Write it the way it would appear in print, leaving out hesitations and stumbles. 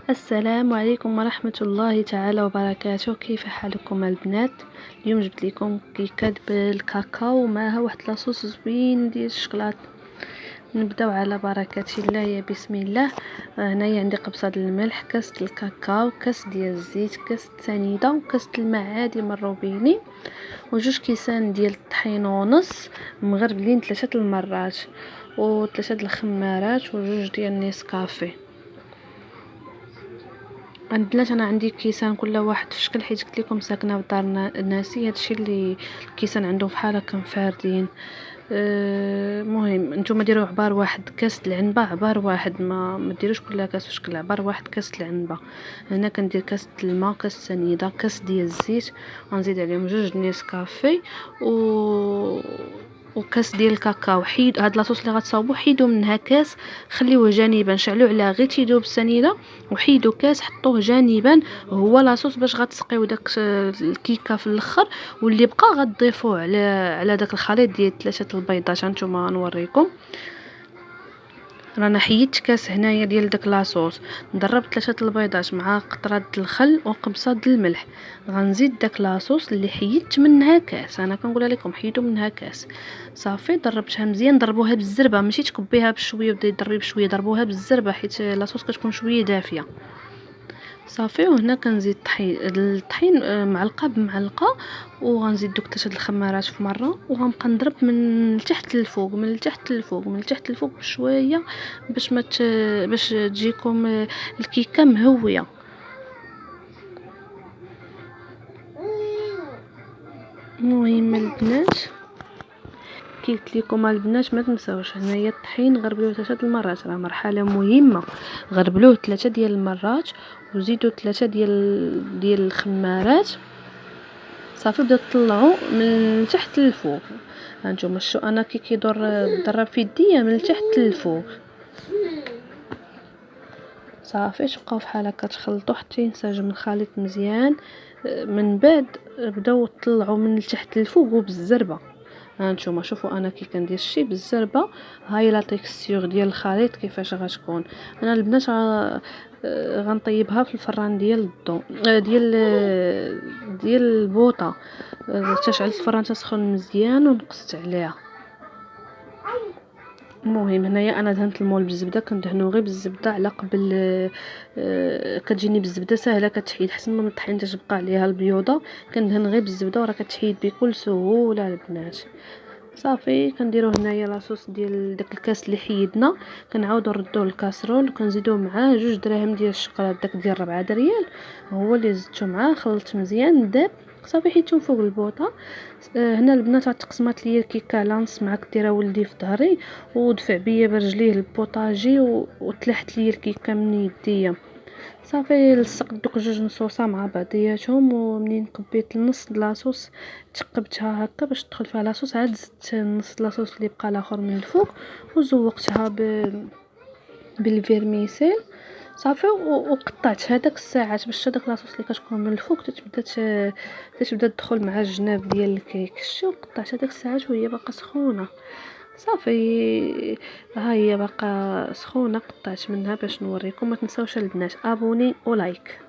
السلام عليكم ورحمة الله تعالى وبركاته. كيف حالكم البنات؟ اليوم جبت لكم كيكات بالكاكاو ومعها واحد لاصوص زوين ديال الشكلاط. نبداو على بركة الله، يا بسم الله. هنايا عندي قبصه ديال الملح، كاس ديال الكاكاو، كاس ديال الزيت، كاس السنيده، وكاس الماء عادي من الروبيني، وجوج كيسان ديال الطحين ونص مغربلين 3 المرات، و3 الخمارات، وجوج ديال نيسكافي. البنات انا عندي كيسان كل واحد في شكل، حيت قلت لكم ساكنه في دار ناسي، هادشي اللي الكيسان عندهم بحال هكا مفاردين. مهم نتوما ديروا عبار واحد كاس العنبه، عبار واحد، ما ديروش كل كاس في شكل عبار واحد كاس العنبه. هنا كندير كاس الماء، كاس السنيده، كاس ديال الزيت، غنزيد عليهم جوج نيسكافي وكاس ديال الكاكاو. حيد هاد لاصوص اللي غتصاوبوا، حيدوا منها كاس خليوه جانبا، شعلوا عليها غير تيدوب السنيده، وحيدوا كاس حطوه جانبا هو لاصوص باش غتسقيو داك الكيكه في الاخر، واللي بقى غتضيفوه على داك الخليط ديال 3 البيضات. هانتوما نوريكم، رانا حيدت كاس هنايا ديال داك لاصوص، ضربت 3 البيضات مع قطره الخل وقبصه د الملح، غنزيد داك لاصوص اللي حيدت منها كاس. انا كنقولها لكم حيدوا منها كاس، صافي ضربتها مزيان. ضربوها بالزربه، ماشي تكبيها بشويه وبداي تضربي بشويه، ضربوها بالزربه حيت لاصوص كتكون شويه دافيه. صافي، وهنا كنزيد الطحين معلقه بمعلقه، وغنزيد دوك 3 الخمارات في مره، وغنبقى نضرب من التحت للفوق، من التحت للفوق، من التحت للفوق بشويه، باش تجيكم الكيكه مهويه. المهم البنات، كي قلت لكم البنات ما تنساوش، هنايا الطحين غربلوه 3 المرات، راه مرحله مهمه. غربلوه 3 ديال المرات، وزيدوا 3 ديال الخمارات. صافي، بداو تطلعوا من تحت للفوق. هانتوما شتو انا كي كيدور ضرب في يديا من تحت للفوق. صافي، تبقاو فحال هكا تخلطوا حتى ينسجم الخليط مزيان. من بعد بداو تطلعوا من تحت للفوق وبالزربه. هانتوما شوفوا انا كي كندير الشي بالزربه، هاي لا تيكستور ديال الخليط كيفاش غتكون. انا البنات غنطيبها في الفران ديال الضو، ديال البوطه. تشعلت الفران تسخن مزيان ونقصت عليها. المهم هنايا انا دهنت المول بالزبده، كندهنو غير بالزبده على قبل. كتجيني بالزبده ساهله كتحيد، حسن من الطحين تتبقى عليها البيوضه، كندهن غير بالزبده وراه كتحيد بكل سهوله البنات. صافي، كنديرو هنايا لاصوص ديال داك الكاس اللي حيدنا، كنعاودو نردوه للكاسرول، وكنزيدو معاه 2 دراهم ديال الشوكولاط، داك ديال 4 ريال هو اللي زدتو معاه، خلطت مزيان داب. صافي، حيدتو فوق البوطه. هنا البنات تقسمات ليا الكيكه لانس معاك ديرها ولدي في ظهري، ودفع بيا برجليه للبوطاجي، وتلحت ليا الكيكه من يديا. صافي، لصقت دوك 2 نصوصه مع بعضياتهم، ومنين قبيت النص د لاصوص تقبتها هكا باش تدخل فيها لاصوص، عاد زدت نص لاصوص اللي بقى الاخر من الفوق، وزوقتها بالفيرميسيل. صافي، وقطعت هذاك الساعات باش هذاك لاصوص اللي كتكون من الفوق تتبدا تدخل مع الجناب ديال الكيك. شتو، قطعت هذاك الساعات وهي باقا سخونه. صافي، ها هي باقا سخونه، قطعت منها باش نوريكم. ما تنساوش البنات ابوني ولايك.